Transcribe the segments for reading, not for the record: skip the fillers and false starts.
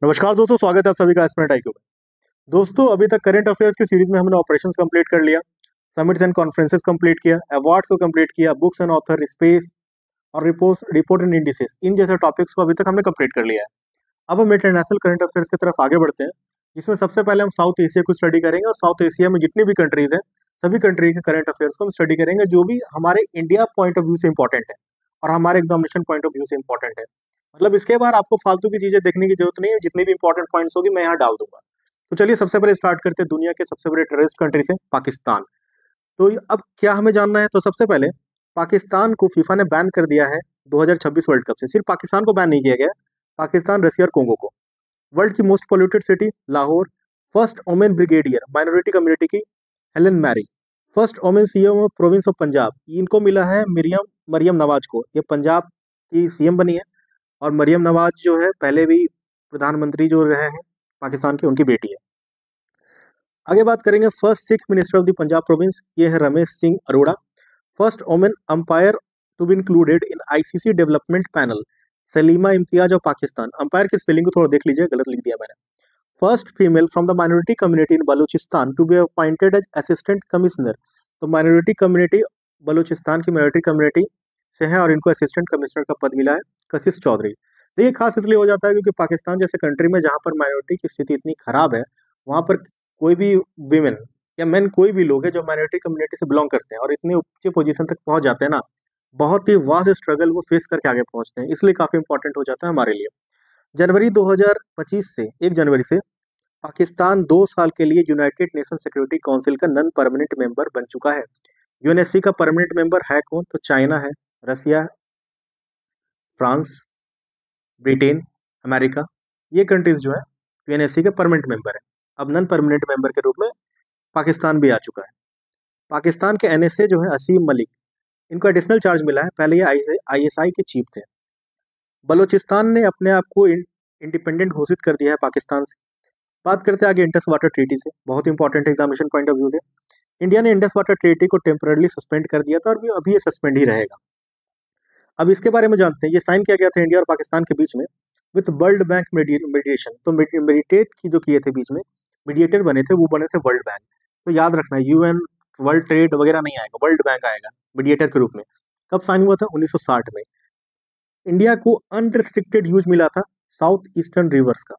नमस्कार दोस्तों, स्वागत है आप सभी का एस्पिरेंट आईक्यू में। दोस्तों, अभी तक करंट अफेयर्स की सीरीज में हमने ऑपरेशंस कंप्लीट कर लिया, समिट्स एंड कॉन्फ्रेंसेस कंप्लीट किया, अवार्ड्स को कंप्लीट किया, बुक्स एंड ऑथर, स्पेस और रिपोर्ट एंड इंडिसेस, इन जैसे टॉपिक्स को अभी तक हमने कंप्लीट कर लिया है। अब हम इंटरनेशनल करंट अफेयर्स की तरफ आगे बढ़ते हैं, जिसमें सबसे पहले हम साउथ एशिया को स्टडी करेंगे और साउथ एशिया में जितनी भी कंट्रीज हैं सभी कंट्री के करंट अफेयर्स को हम स्टडी करेंगे, जो भी हमारे इंडिया पॉइंट ऑफ व्यू से इंपॉर्टेंट है और हमारे एग्जामिनेशन पॉइंट ऑफ व्यू से इंपॉर्टेंट है। मतलब इसके बाद आपको फालतू की चीजें देखने की जरूरत नहीं है, जितनी भी इंपॉर्टेंट पॉइंट्स होगी मैं यहाँ डाल दूंगा। तो चलिए सबसे पहले स्टार्ट करते हैं दुनिया के सबसे बड़े टेररिस्ट कंट्री से, पाकिस्तान। तो अब क्या हमें जानना है, तो सबसे पहले पाकिस्तान को फीफा ने बैन कर दिया है 2026 वर्ल्ड कप से। सिर्फ पाकिस्तान को बैन नहीं किया गया, पाकिस्तान, रसिया और कोंगो को। वर्ल्ड की most polluted city Lahore. First woman brigadier minority community की Helen Mary. First woman CM of province of Punjab, इनको मिला है मरियम नवाज को, ये पंजाब की सीएम बनी है। और मरियम नवाज जो है पहले भी प्रधानमंत्री जो रहे हैं पाकिस्तान के, उनकी बेटी है। आगे बात करेंगे first Sikh minister of the Punjab province, ये है Ramesh Singh Arora. First women umpire to be included in ICC development panel, Saleema Imtiaz of Pakistan. Umpire की स्पेलिंग को थोड़ा देख लीजिए, गलत लिख दिया मैंने। First female from the minority community in Balochistan to be appointed as assistant commissioner. तो माइनॉरिटी कम्युनिटी, बलूचिस्तान की माइनॉरिटी कम्युनिटी से है और इनको असिस्टेंट कमिश्नर का पद मिला है, कशिश चौधरी। तो ये खास इसलिए हो जाता है क्योंकि पाकिस्तान जैसे कंट्री में जहाँ पर माइनॉरिटी की स्थिति इतनी खराब है, वहाँ पर कोई भी विमेन या मेन, कोई भी लोग है जो माइनॉरिटी कम्युनिटी से बिलोंग करते हैं और इतने ऊंचे पोजीशन तक पहुंच जाते हैं ना, बहुत ही वास्ट स्ट्रगल वो फेस करके आगे पहुंचते हैं, इसलिए काफी इंपॉर्टेंट हो जाता है हमारे लिए। जनवरी 2025 से 1 जनवरी से पाकिस्तान 2 साल के लिए यूनाइटेड नेशन सिक्योरिटी काउंसिल का नॉन परमानेंट मेंबर बन चुका है। यूएनएससी का परमानेंट मेंबर है कौन, तो चाइना है, रसिया, फ्रांस, ब्रिटेन, अमेरिका, ये कंट्रीज जो है यूएनएससी के परमानेंट मेंबर है। अब नॉन परमानेंट मेंबर के रूप में पाकिस्तान भी आ चुका है। पाकिस्तान के एनएसए जो है असीम मलिक, इनको एडिशनल चार्ज मिला है, पहले ये आईएसआई के चीफ थे। बलूचिस्तान ने अपने आप को इंडिपेंडेंट घोषित कर दिया है पाकिस्तान से। बात करते हैं आगे इंडस वाटर ट्रीटी से, बहुत important examination point of view से। इंडिया ने इंडस वाटर ट्रीटी को टेम्पररली सस्पेंड कर दिया था और अभी ये सस्पेंड ही रहेगा। अब इसके बारे में जानते हैं, ये साइन किया गया था इंडिया और पाकिस्तान के बीच में विथ वर्ल्ड बैंक मीडिएशन। तो मेडिटेट की जो किए थे बीच में, मीडिएटर बने थे, वो बने थे वर्ल्ड बैंक। तो याद रखना, यूएन, वर्ल्ड ट्रेड वगैरह नहीं आएगा, वर्ल्ड बैंक आएगा मीडिएटर के रूप में। कब साइन हुआ था, 1960 में। इंडिया को अनरिस्ट्रिक्टेड यूज मिला था साउथ ईस्टर्न रिवर्स का।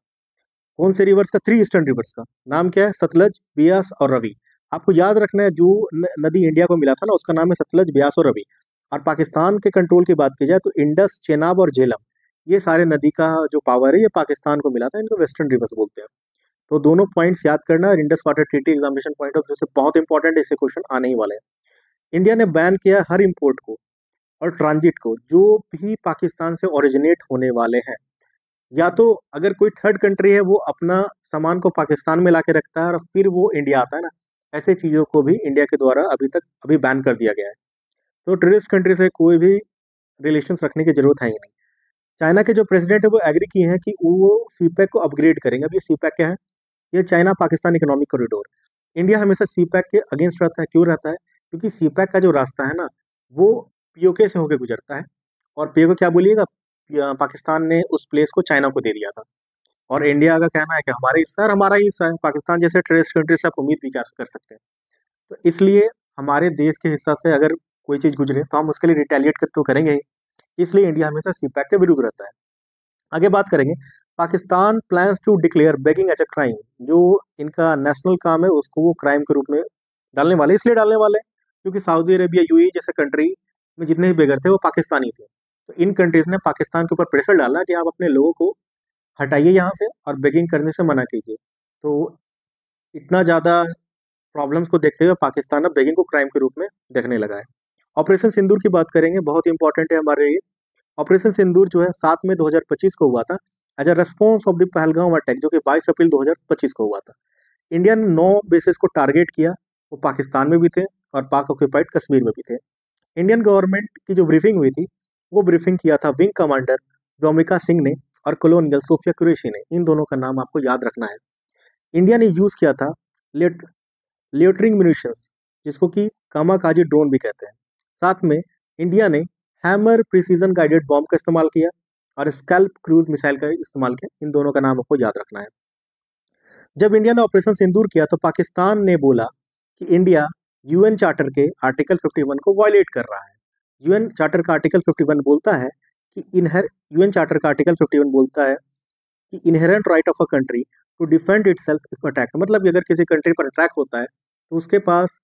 कौन से रिवर्स का, 3 ईस्टर्न रिवर्स का। नाम क्या है, सतलज, ब्यास और रवि। आपको याद रखना है, जो नदी इंडिया को मिला था ना, उसका नाम है सतलज, ब्यास और रवि। और पाकिस्तान के कंट्रोल की बात की जाए तो इंडस, चेनाब और झेलम, ये सारे नदी का जो पावर है ये पाकिस्तान को मिला था, इनको वेस्टर्न रिवर्स बोलते हैं। तो दोनों पॉइंट्स याद करना, और Indus water treaty examination point of view से बहुत इंपॉर्टेंट है, इससे क्वेश्चन आने ही वाले हैं। इंडिया ने बैन किया हर इंपोर्ट को और ट्रांजिट को जो भी पाकिस्तान से ओरिजिनेट होने वाले हैं, या तो अगर कोई थर्ड कंट्री है वो अपना सामान को पाकिस्तान में लाके रखता है और फिर वो इंडिया आता है ना, ऐसे चीज़ों को भी इंडिया के द्वारा अभी बैन कर दिया गया है। तो टेररिस्ट कंट्री से कोई भी रिलेशंस रखने की जरूरत है ही नहीं। चाइना के जो प्रेसिडेंट है वो एग्री किए हैं कि वो सीपैक को अपग्रेड करेंगे। अब ये सीपैक क्या है, ये China Pakistan economic corridor. India हमेशा सीपैक के अगेंस्ट रहता है, क्यों रहता है, क्योंकि सीपैक का जो रास्ता है ना, वो पीओके से होकर गुजरता है। और पीओके क्या बोलिएगा, पाकिस्तान ने उस प्लेस को चाइना को दे दिया था। और इंडिया का कहना है कि हमारा हिस्सा है, हमारा ही हिस्सा है। पाकिस्तान जैसे टेररिस्ट कंट्री से आप उम्मीद भी क्या कर सकते हैं। तो इसलिए हमारे देश के हिस्सा से अगर कोई चीज़ गुजरे तो हम उसके लिए रिटेलिएट तो करेंगे ही। इसलिए इंडिया हमेशा सीपैक के विरुद्ध रहता है। आगे बात करेंगे, Pakistan plans to declare begging as a crime. जो इनका नेशनल काम है उसको वो क्राइम के रूप में डालने वाले, इसलिए डालने वाले क्योंकि सऊदी अरेबिया, यूएई जैसे कंट्री में जितने भी बेगर थे वो पाकिस्तानी थे। तो इन कंट्रीज ने पाकिस्तान के ऊपर प्रेशर डाला कि आप अपने लोगों को हटाइए यहाँ से और बेगिंग करने से मना कीजिए। तो इतना ज़्यादा प्रॉब्लम्स को देखते हुए पाकिस्तान अब बेगिंग को क्राइम के रूप में देखने लगा है। ऑपरेशन सिंदूर की बात करेंगे, बहुत इंपॉर्टेंट है हमारे लिए। ऑपरेशन सिंदूर जो है 7 मई 2025 को हुआ था as a response of the Pahalgam attack, जो कि 22 अप्रैल 2025 को हुआ था। इंडिया ने 9 बेसिस को टारगेट किया, वो पाकिस्तान में भी थे और पाक ऑक्यूपाइड कश्मीर में भी थे। इंडियन गवर्नमेंट की जो ब्रीफिंग हुई थी, वो ब्रीफिंग किया था विंग कमांडर व्योमिका सिंह ने और कॉलोनियल सोफिया कुरैशी ने। इन दोनों का नाम आपको याद रखना है। इंडिया ने यूज़ किया था लियोटरिंग म्यूनिशंस, जिसको कि कामाकाजी ड्रोन भी कहते हैं। साथ में इंडिया ने हैमर प्रिसीजन गाइडेड बॉम्ब का इस्तेमाल किया और स्कैल्प क्रूज मिसाइल का इस्तेमाल किया। इन दोनों का नाम आपको याद रखना है। जब इंडिया ने ऑपरेशन सिंदूर किया तो पाकिस्तान ने बोला कि इंडिया यूएन चार्टर के आर्टिकल 51 को वायलेट कर रहा है। यूएन चार्टर का आर्टिकल 51 बोलता है कि यूएन चार्टर का आर्टिकल 51 बोलता है कि inherent right of a country to defend itself if attack, मतलब कि अगर किसी कंट्री पर अटैक होता है तो उसके पास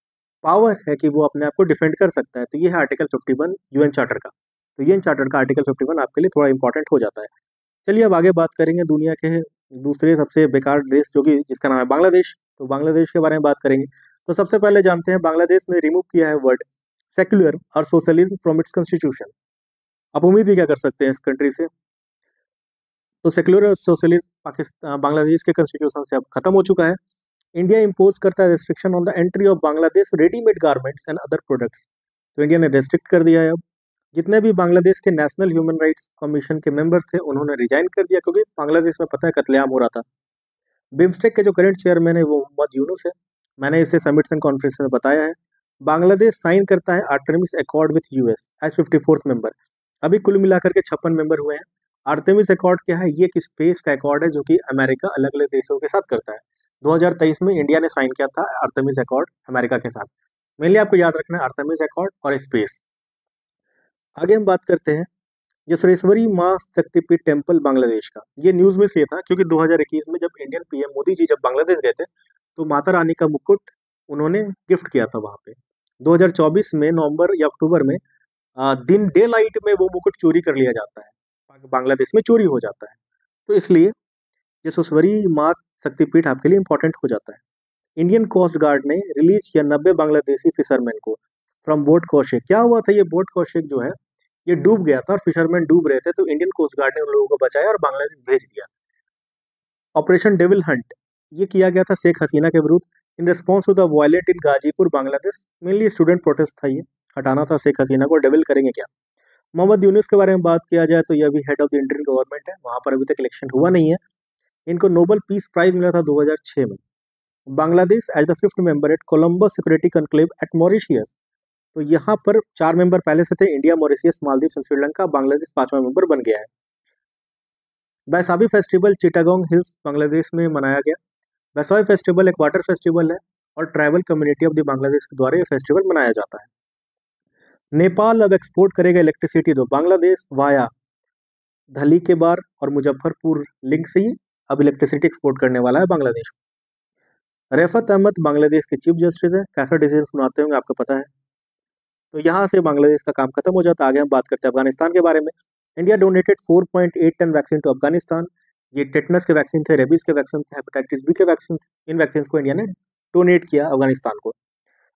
पावर है कि वो अपने आप को डिफेंड कर सकता है। तो ये है आर्टिकल 51 यूएन चार्टर का। तो यूएन चार्टर का आर्टिकल 51 आपके लिए थोड़ा इंपॉर्टेंट हो जाता है। चलिए अब आगे बात करेंगे दुनिया के दूसरे सबसे बेकार देश जो कि जिसका नाम है बांग्लादेश। तो बांग्लादेश के बारे में बात करेंगे। तो सबसे पहले जानते हैं बांग्लादेश ने रिमूव किया है वर्ड सेक्युलर और सोशलिज्म फ्रॉम इट्स कॉन्स्टिट्यूशन। आप उम्मीद भी क्या कर सकते हैं इस कंट्री से। तो सेक्युलर और सोशलिस्ट पाकिस्तान बांग्लादेश के कॉन्स्टिट्यूशन से अब खत्म हो चुका है। इंडिया इम्पोज करता है restriction on the entry of Bangladesh readymade garments and other products. तो इंडिया ने रेस्ट्रिक्ट कर दिया है। अब जितने भी बांग्लादेश के नेशनल ह्यूमन राइट्स कमीशन के मेंबर्स थे उन्होंने रिजाइन कर दिया, क्योंकि बांग्लादेश में पता है कत्लेआम हो रहा था। बिम्स्टेक के जो करंट चेयरमैन है वो मोहम्मद यूनुस है। मैंने इसे समिट्स एंड कॉन्फ्रेंस में बताया है। बांग्लादेश साइन करता है Artemis accord with US as 54th member. अभी कुल मिलाकर के 56 मेंबर हुए हैं। आर्टेमिस अकॉर्ड क्या है, ये एक स्पेस का अकॉर्ड है जो कि अमेरिका अलग अलग देशों के साथ करता है। 2023 में इंडिया ने साइन किया था आर्टेमिस अकॉर्ड अमेरिका के साथ। मेनली आपको याद रखना है आर्टेमिस अकॉर्ड और स्पेस। आगे हम बात करते हैं यशरेश्वरी माँ शक्तिपीठ टेम्पल बांग्लादेश का। ये न्यूज़ में इसलिए था क्योंकि 2021 में जब इंडियन पीएम मोदी जी जब बांग्लादेश गए थे तो माता रानी का मुकुट उन्होंने गिफ्ट किया था वहाँ पे। 2024 में नवंबर या अक्टूबर में दिन डे लाइट में वो मुकुट चोरी कर लिया जाता है, बांग्लादेश में चोरी हो जाता है। तो इसलिए यशस्वरी माँ शक्तिपीठ आपके लिए इंपॉर्टेंट हो जाता है। इंडियन कोस्ट गार्ड ने रिलीज किया 90 बांग्लादेशी फिशरमैन को फ्रॉम बोट कौशिक। क्या हुआ था, ये बोट कौशिक जो है ये डूब गया था और फिशरमैन डूब रहे थे, तो इंडियन कोस्ट गार्ड ने उन लोगों को बचाया और बांग्लादेश भेज दिया। ऑपरेशन डेविल हंट ये किया गया था शेख हसीना के विरुद्ध इन रिस्पॉन्स टू द वायलेट in Gazipur Bangladesh. Mainly student protest था, ये हटाना था शेख हसीना को। डेविल करेंगे क्या। मोहम्मद यूनुस के बारे में बात किया जाए तो यह भी head of the Indian government है, वहां पर अभी तक इलेक्शन हुआ नहीं है। इनको नोबेल पीस प्राइज मिला था 2006 में। Bangladesh as the 5th member at Columbus security conclave at Mauritius. तो यहाँ पर 4 मेंबर पहले से थे, इंडिया, मॉरिशियस, मालदीव, श्रीलंका। बांग्लादेश 5वां मेंबर बन गया है। बैसाखी फेस्टिवल चिटागोंग हिल्स बांग्लादेश में मनाया गया। बैसाखी फेस्टिवल एक वाटर फेस्टिवल है और tribal community of the Bangladesh के द्वारा ये फेस्टिवल मनाया जाता है। नेपाल अब एक्सपोर्ट करेगा इलेक्ट्रिसिटी तो बांग्लादेश वाया धली के बार और मुजफ्फरपुर लिंक से ही अब इलेक्ट्रिसिटी एक्सपोर्ट करने वाला है बांग्लादेश। रफत अहमद बांग्लादेश के चीफ जस्टिस है। कैसा डिसीजन सुनाते होंगे आपको पता है। तो यहाँ से बांग्लादेश का काम खत्म हो जाता है। आगे हम बात करते हैं अफगानिस्तान के बारे में। India donated 4.8 ton vaccine to Afghanistan. ये टेटनस के वैक्सीन थे, रेबीज के वैक्सीन थे, हेपेटाइटिस बी के वैक्सीन थे। इन वैक्सीन को इंडिया ने डोनेट किया अफगानिस्तान को।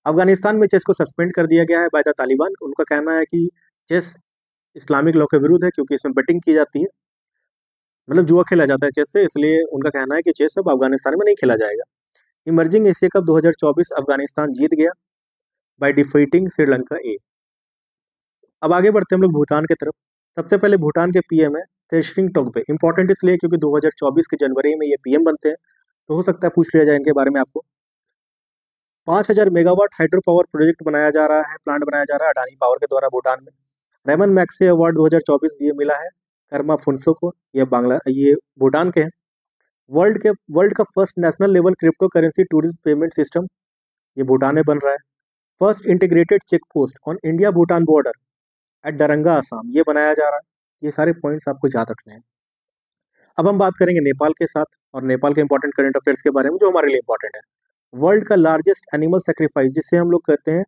अफगानिस्तान में चेस को सस्पेंड कर दिया गया है बाय द तालिबान। उनका कहना है कि चेस इस्लामिक लॉ के विरुद्ध है क्योंकि इसमें बेटिंग की जाती है, मतलब जुआ खेला जाता है चेस से, इसलिए उनका कहना है कि चेस अब अफगानिस्तान में नहीं खेला जाएगा। इमर्जिंग एशिया कप 2024 अफगानिस्तान जीत गया बाय डिफीटिंग श्रीलंका ए। अब आगे बढ़ते हैं हम लोग भूटान की तरफ। सबसे पहले भूटान के पीएम है त्शेरिंग टोब्गे। इंपॉर्टेंट इसलिए क्योंकि 2024 के जनवरी में ये पीएम बनते हैं, तो हो सकता है पूछ लिया जाए इनके बारे में आपको। 5000 मेगावाट हाइड्रो पावर प्रोजेक्ट बनाया जा रहा है, प्लांट बनाया जा रहा है अडानी पावर के द्वारा भूटान में। रेमन मैक्से अवार्ड 2024 ये मिला है कर्मा फुनसो को। ये भूटान के हैं। वर्ल्ड का first national level crypto currency tourist payment system ये भूटान में बन रहा है। First integrated check post on India Bhutan border at Darranga Assam ये बनाया जा रहा है। ये सारे पॉइंट्स आपको याद रखने हैं। अब हम बात करेंगे नेपाल के साथ और नेपाल के इंपॉर्टेंट करंट अफेयर्स के बारे में जो हमारे लिए इंपॉर्टेंट है। वर्ल्ड का लार्जेस्ट एनिमल सेक्रीफाइस जिसे हम लोग कहते हैं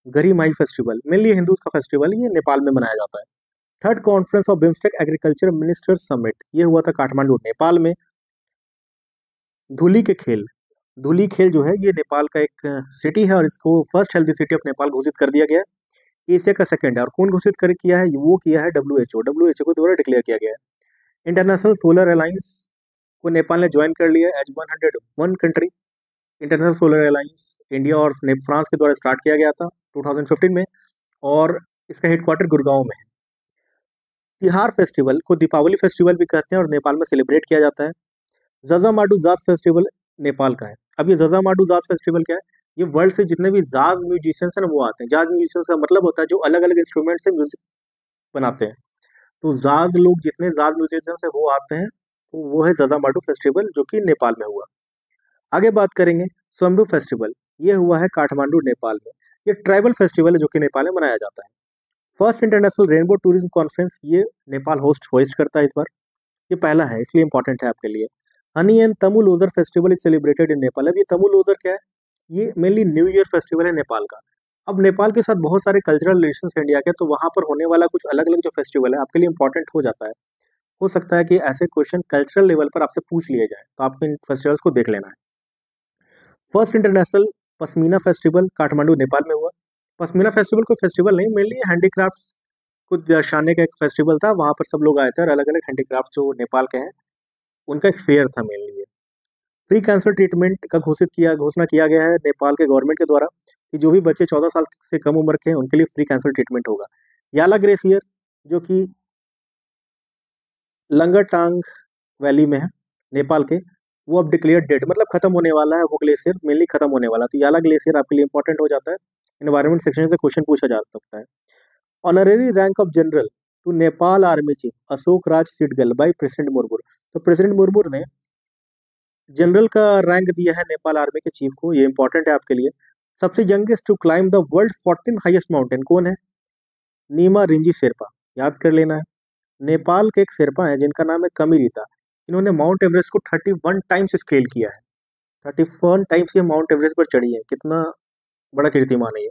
गरी माई फेस्टिवल, मेनली हिंदूज का फेस्टिवल, ये नेपाल में मनाया जाता है। Third conference of BIMSTEC agriculture minister summit ये हुआ था काठमांडू नेपाल में। धुली खेल जो है ये नेपाल का एक सिटी है और इसको first healthy city of Nepal घोषित कर दिया गया है। एशिया का सेकंड है और कौन घोषित कर किया है, वो किया है डब्ल्यूएचओ को द्वारा डिक्लेयर किया गया है। इंटरनेशनल सोलर अलायंस को नेपाल ने ज्वाइन कर लिया as 101 country. International solar alliance India और फ्रांस के द्वारा स्टार्ट किया गया था 2015 में और इसका हेडक्वार्टर गुड़गांव में है। तिहार फेस्टिवल को दीपावली फेस्टिवल भी कहते हैं और नेपाल में सेलिब्रेट किया जाता है। जजामाडू जाज फेस्टिवल नेपाल का है। अब ये जजामाडू जाज फेस्टिवल क्या है, ये वर्ल्ड से जितने भी जाज म्यूजिशियंस हैं ना वो आते हैं। जाज म्यूजिशियंस का मतलब होता है जो अलग अलग इंस्ट्रूमेंट से म्यूजिक बनाते हैं। तो जाज लोग जितने जाज म्यूजिशियंस है वो आते हैं, तो वो है जजामाडू फेस्टिवल जो कि नेपाल में हुआ। आगे बात करेंगे स्वयंभू फेस्टिवल, ये हुआ है काठमांडू नेपाल में। ये ट्राइबल फेस्टिवल है जो कि नेपाल में मनाया जाता है। First international rainbow tourism conference, ये नेपाल होस्ट करता है इस बार। ये पहला है इसलिए इंपॉर्टेंट है आपके लिए। हनी एंड तमिल ओजर festival is celebrated in Nepal. अब ये तमिल ओजर क्या है, ये मेनली न्यू ईयर फेस्टिवल है नेपाल का। अब नेपाल के साथ बहुत सारे कल्चरल रिलेशन है इंडिया के, तो वहाँ पर होने वाला कुछ अलग अलग जो फेस्टिवल है आपके लिए इंपॉर्टेंट हो जाता है। हो सकता है कि ऐसे क्वेश्चन कल्चरल लेवल पर आपसे पूछ लिए जाए, तो आपको इन फेस्टिवल्स को देख लेना है। First international pashmina festival Kathmandu Nepal में हुआ। पश्मीना फेस्टिवल कोई फेस्टिवल नहीं, मेनली हैंडीक्राफ्ट को दर्शाने का एक फेस्टिवल था। वहाँ पर सब लोग आए थे और अलग अलग हैंडीक्राफ्ट जो नेपाल के हैं उनका एक फेयर था मेनली। फ्री कैंसर ट्रीटमेंट का घोषणा किया गया है नेपाल के गवर्नमेंट के द्वारा कि जो भी बच्चे 14 साल से कम उम्र के हैं उनके लिए फ्री कैंसर ट्रीटमेंट होगा। याला ग्लेशियर जो कि लंगाटांग वैली में है नेपाल के, वो अब डिक्लेयर डेड, मतलब खत्म होने वाला है। वो ग्लेशियर मेनली खत्म होने वाला है, तो याला ग्लेशियर आपके लिए इंपॉर्टेंट हो जाता है। एनवायरमेंट सेक्शन से क्वेश्चन पूछा जा सकता है। Honorary rank of general to Nepal army chief Ashok Raj Sigdel by president Murmu. तो प्रेसिडेंट मुर्मू ने जनरल का रैंक दिया है नेपाल आर्मी के चीफ को, ये इंपॉर्टेंट है आपके लिए। सबसे youngest to climb the world 14 highest mountain कौन है? नीमा रिंजी शेरपा, याद कर लेना है। नेपाल के एक शेरपा है जिनका नाम है कमिरिता। इन्होंने माउंट एवरेस्ट को 31 टाइम्स स्केल किया है। 31 टाइम्स ये माउंट एवरेस्ट पर चढ़ी है, कितना बड़ा कीर्तिमान है ये।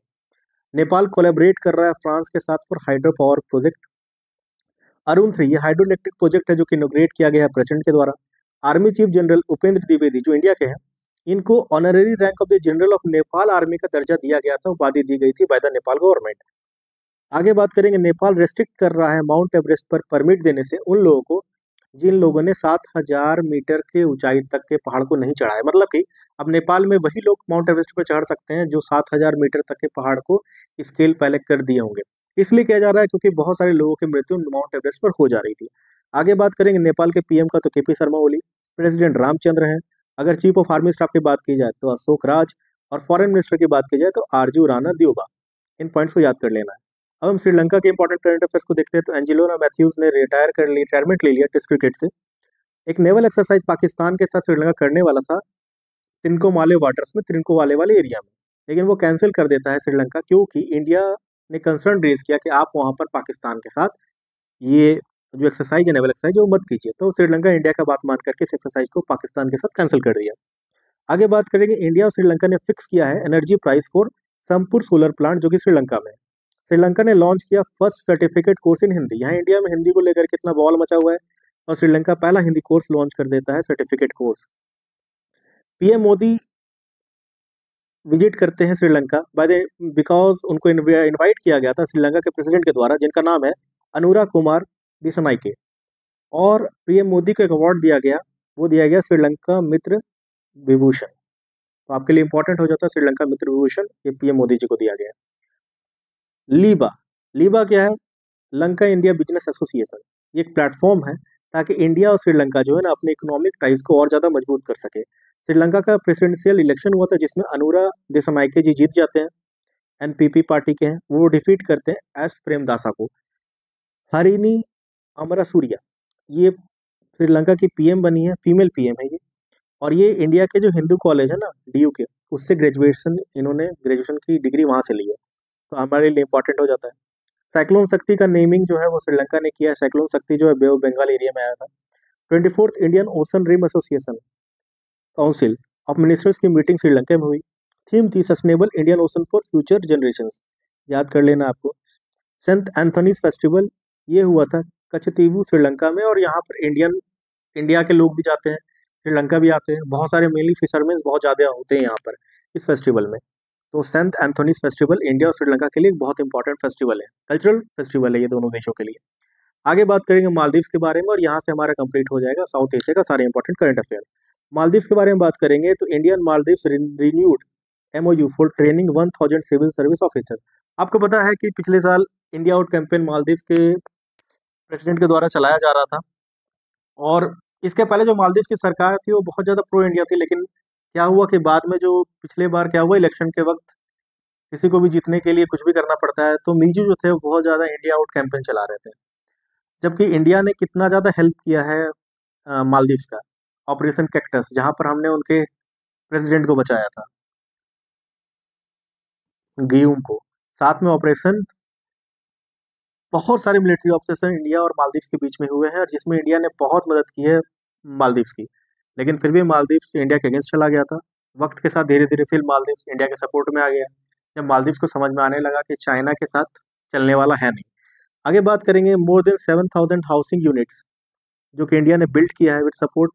नेपाल कोलैबोरेट कर रहा है फ्रांस के साथ for hydro power project Arun 3। ये हाइड्रो इलेक्ट्रिक प्रोजेक्ट है जो कि इनोग्रेट किया गया है प्रेसिडेंट के द्वारा। Army chief general Upendra Dwivedi जो इंडिया के हैं, इनको honorary rank of the general of Nepal army का दर्जा दिया गया था, उपाधि दी गई थी बाय द नेपाल गवर्नमेंट। आगे बात करेंगे, नेपाल रेस्ट्रिक्ट कर रहा है माउंट एवरेस्ट पर परमिट देने से उन लोगों को जिन लोगों ने 7,000 मीटर के ऊंचाई तक के पहाड़ को नहीं चढ़ा है। मतलब कि अब नेपाल में वही लोग माउंट एवरेस्ट पर चढ़ सकते हैं जो 7,000 मीटर तक के पहाड़ को स्केल पहले कर दिए होंगे। इसलिए किया जा रहा है क्योंकि बहुत सारे लोगों की मृत्यु माउंट एवरेस्ट पर हो जा रही थी। आगे बात करेंगे नेपाल के पीएम का, तो केपी शर्मा ओली। प्रेसिडेंट रामचंद्र हैं। अगर चीफ ऑफ आर्मी स्टाफ की बात की जाए तो अशोक राज, और फॉरेन मिनिस्टर की बात की जाए तो आरजू राणा द्योबा। इन पॉइंट्स को याद कर लेना है। अब हम श्रीलंका के इंपॉर्टेंट करंट अफेयर्स को देखते हैं, तो एंजिलोना मैथ्यूज ने रिटायरमेंट ले लिया टेस्ट क्रिकेट से। एक नेवल एक्सरसाइज पाकिस्तान के साथ श्रीलंका करने वाला था तिनकोमाले वाटर्स में, तिनकोमाले वाले एरिया में, लेकिन वो कैंसिल कर देता है श्रीलंका, क्योंकि इंडिया ने कंसर्न रेज किया कि आप वहां पर पाकिस्तान के साथ ये जो एक्सरसाइज है नेवल एक्सरसाइज वो मत कीजिए। तो श्रीलंका इंडिया का बात मान करके इस एक्सरसाइज को पाकिस्तान के साथ कैंसिल कर दिया। आगे बात करेंगे, इंडिया और श्रीलंका ने फिक्स किया है energy price for Sampur solar plant जो कि श्रीलंका में है। श्रीलंका ने लॉन्च किया first certificate course in Hindi. यहाँ इंडिया में हिंदी को लेकर कितना बवाल मचा हुआ है, और श्रीलंका पहला हिंदी कोर्स लॉन्च कर देता है, certificate course. PM Modi visit करते हैं श्रीलंका बाय द बिकॉज उनको इनवाइट किया गया था श्रीलंका के प्रेसिडेंट के द्वारा जिनका नाम है अनुरा कुमार दिसनाइके, और पीएम मोदी को एक अवार्ड दिया गया, वो दिया गया श्रीलंका मित्र विभूषण। तो आपके लिए इंपॉर्टेंट हो जाता है श्रीलंका मित्र विभूषण, ये पीएम मोदी जी को दिया गया। लीबा, लीबा क्या है? Lanka India business association. ये एक प्लेटफॉर्म है ताकि इंडिया और श्रीलंका जो है ना अपने इकोनॉमिक टाइज को और ज़्यादा मजबूत कर सके। श्रीलंका का प्रेसिडेंशियल इलेक्शन हुआ था जिसमें अनुरा दिसनाइके जी जीत जाते हैं, एनपीपी पार्टी के हैं, वो डिफीट करते हैं एस प्रेमदासा को। हरिनी अमरासूरिया, ये श्रीलंका की पीएम बनी है, फीमेल पीएम है ये, और ये इंडिया के जो हिंदू कॉलेज है ना डीयू के, उससे इन्होंने ग्रेजुएशन की डिग्री वहाँ से ली है, तो हमारे लिए इंपॉर्टेंट हो जाता है। साइक्लोन शक्ति का नेमिंग जो है वो श्रीलंका ने किया है। साइक्लोन शक्ति जो है बे ऑफ बंगाल एरिया में आया था। 24th Indian ocean rim association council of ministers की मीटिंग श्रीलंका में हुई। थीम थी sustainable Indian ocean for future generations, याद कर लेना आपको। सेंट एंथोनीज फेस्टिवल ये हुआ था कचतीवू श्रीलंका में, और यहाँ पर इंडिया के लोग भी जाते हैं, श्रीलंका भी आते हैं, बहुत सारे मेनली फिशरमैन बहुत ज़्यादा होते हैं यहाँ पर इस फेस्टिवल में। तो सेंट एंथोनीज फेस्टिवल इंडिया और श्रीलंका के लिए एक बहुत इंपॉर्टेंट फेस्टिवल है, कल्चरल फेस्टिवल है ये दोनों देशों के लिए। आगे बात करेंगे मालदीव्स के बारे में, और यहाँ से हमारा कंप्लीट हो जाएगा साउथ एशिया का सारे इंपॉर्टेंट करंट अफेयर। मालदीव्स के बारे में बात करेंगे तो Indian Maldives renewed MoU for training 1000 civil service officer. आपको पता है कि पिछले साल इंडिया आउट कैंपेन मालदीव्स के प्रेसिडेंट के द्वारा चलाया जा रहा था, और इसके पहले जो मालदीव्स की सरकार थी वो बहुत ज़्यादा प्रो इंडिया थी, लेकिन क्या हुआ कि बाद में जो पिछले बार क्या हुआ इलेक्शन के वक्त किसी को भी जीतने के लिए कुछ भी करना पड़ता है, तो मीजू जो थे वो बहुत ज़्यादा इंडिया आउट कैंपेन चला रहे थे। जबकि इंडिया ने कितना ज़्यादा हेल्प किया है मालदीव्स का, ऑपरेशन कैक्टस, जहाँ पर हमने उनके प्रेसिडेंट को बचाया था, गियूम को। साथ में ऑपरेशन, बहुत सारे मिलिट्री ऑपरेशन इंडिया और मालदीव्स के बीच में हुए हैं, और जिसमें इंडिया ने बहुत मदद की है मालदीव्स की। लेकिन फिर भी मालदीव्स इंडिया के अगेंस्ट चला गया था। वक्त के साथ धीरे धीरे फिर मालदीव्स इंडिया के सपोर्ट में आ गया, जब मालदीव्स को समझ में आने लगा कि चाइना के साथ चलने वाला है नहीं। आगे बात करेंगे मोर देन 7,000 हाउसिंग यूनिट्स जो कि इंडिया ने बिल्ड किया है with support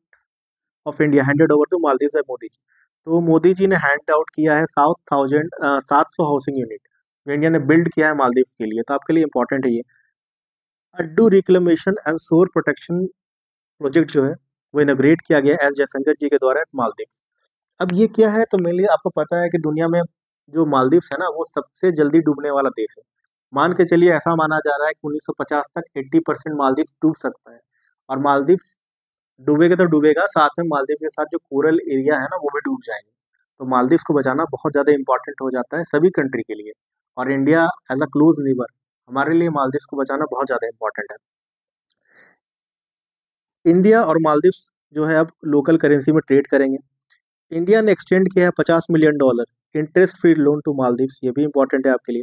of India handed over to Maldives by Modi ji. तो मोदी जी ने हैंड आउट किया है 700 हाउसिंग यूनिट जो इंडिया ने बिल्ड किया है मालदीव्स के लिए। तो आपके लिए इंपॉर्टेंट है ये। अड्डू रिक्लेमेशन एंड शोर प्रोटेक्शन प्रोजेक्ट जो है वो इनोग्रेट किया गया एस जयशंकर जी के द्वारा एट मालदीव्स। अब ये क्या है, तो मेनली आपको पता है कि दुनिया में जो मालदीव्स है ना वो सबसे जल्दी डूबने वाला देश है। मान के चलिए, ऐसा माना जा रहा है कि 1950 तक 80% मालदीव्स डूब सकता है। और मालदीव्स डूबेगा तो डूबेगा, साथ में मालदीव के साथ जो कोरल एरिया है ना वो भी डूब जाएंगे। तो मालदीव्स को बचाना बहुत ज़्यादा इंपॉर्टेंट हो जाता है सभी कंट्री के लिए, और India as a close neighbour, हमारे लिए मालदीव्स को बचाना बहुत ज़्यादा इंपॉर्टेंट है। इंडिया और मालदीव्स जो है अब लोकल करेंसी में ट्रेड करेंगे। इंडिया ने एक्सटेंड किया है $50 million interest free loan to Maldives, ये भी इंपॉर्टेंट है आपके लिए।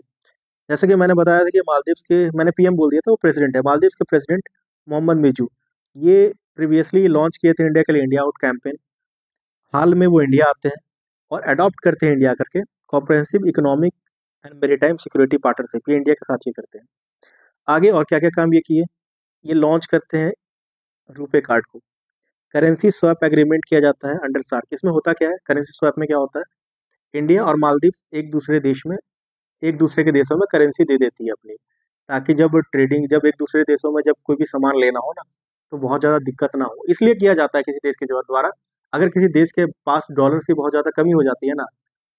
जैसे कि मैंने बताया था कि मालदीव्स के, मैंने पीएम बोल दिया था, वो प्रेसिडेंट है। मालदीव्स के प्रेसिडेंट मोहम्मद मिजू, ये प्रीवियसली लॉन्च किए थे इंडिया के लिए इंडिया आउट कैंपेन। हाल में वो इंडिया आते हैं और अडॉप्ट करते हैं इंडिया करके comprehensive economic and maritime security partnership, ये इंडिया के साथ ही करते हैं। आगे और क्या क्या काम ये किए, ये लॉन्च करते हैं रुपे कार्ड को। करेंसी स्वैप एग्रीमेंट किया जाता है अंडर सार्क। इसमें होता क्या है, करेंसी स्वैप में क्या होता है, इंडिया और मालदीव एक दूसरे के देशों में करेंसी दे देती है अपनी, ताकि जब एक दूसरे देशों में जब कोई भी सामान लेना हो ना, तो बहुत ज़्यादा दिक्कत ना हो। इसलिए किया जाता है किसी देश के द्वारा। अगर किसी देश के पास डॉलर की बहुत ज़्यादा कमी हो जाती है ना,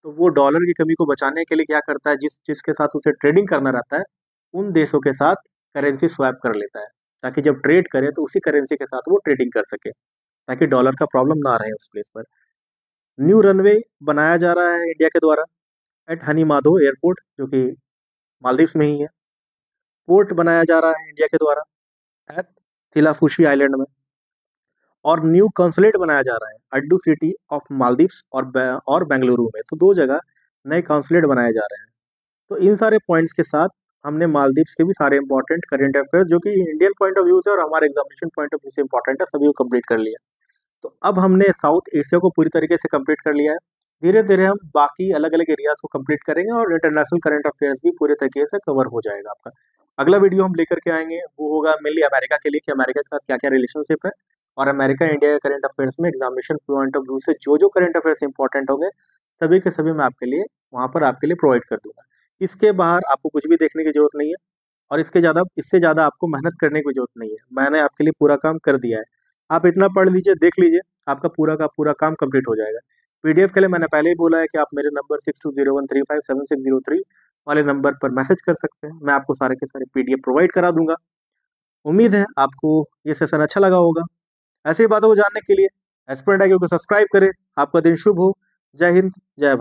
तो वो डॉलर की कमी को बचाने के लिए क्या करता है, जिस जिसके साथ उसे ट्रेडिंग करना रहता है उन देशों के साथ करेंसी स्वैप कर लेता है, ताकि जब ट्रेड करे तो उसी करेंसी के साथ वो ट्रेडिंग कर सके, ताकि डॉलर का प्रॉब्लम ना रहे उस प्लेस पर। न्यू रनवे बनाया जा रहा है इंडिया के द्वारा एट हनी माधो एयरपोर्ट, जो कि मालदीव्स में ही है। पोर्ट बनाया जा रहा है इंडिया के द्वारा एट थिलाफुशी आइलैंड में। और न्यू कंसुलेट बनाया जा रहा है अड्डू सिटी ऑफ मालदीव्स और बेंगलुरु में। तो दो जगह नए कंसुलेट बनाए जा रहे हैं। तो इन सारे पॉइंट्स के साथ हमने मालदीव्स के भी सारे इंपॉर्टेंट करेंट अफेयर जो कि इंडियन पॉइंट ऑफ व्यू से और हमारे एग्जामिनेशन पॉइंट ऑफ व्यू से इंपॉर्टेंट है, सभी को कंप्लीट कर लिया। तो अब हमने साउथ एशिया को पूरी तरीके से कंप्लीट कर लिया है। धीरे धीरे हम बाकी अलग अलग एरियाज को कंप्लीट करेंगे और इंटरनेशनल करंट अफेयर्स भी पूरे तरीके से कवर हो जाएगा आपका। अगला वीडियो हम लेकर के आएंगे वो होगा मेनली अमेरिका के लिए, कि अमेरिका के साथ क्या क्या रिलेशनशिप है, और अमेरिका इंडिया के करंट अफेयर्स में एग्जामिनेशन पॉइंट ऑफ व्यू से जो जो करंट अफेयर्स इंपॉर्टेंट होंगे सभी के सभी मैं आपके लिए वहाँ पर आपके लिए प्रोवाइड कर दूंगा। इसके बाहर आपको कुछ भी देखने की जरूरत नहीं है, और इससे ज़्यादा आपको मेहनत करने की जरूरत नहीं है। मैंने आपके लिए पूरा काम कर दिया है। आप इतना पढ़ लीजिए, देख लीजिए, आपका पूरा का पूरा काम कंप्लीट हो जाएगा। पीडीएफ के लिए मैंने पहले ही बोला है कि आप मेरे नंबर 6201357603 वाले नंबर पर मैसेज कर सकते हैं। मैं आपको सारे के सारे पीडीएफ प्रोवाइड करा दूंगा। उम्मीद है आपको ये सेशन अच्छा लगा होगा। ऐसी बातों को जानने के लिए एस्पिरेंट आईक्यू को सब्सक्राइब करें। आपका दिन शुभ हो। जय हिंद, जय भारत।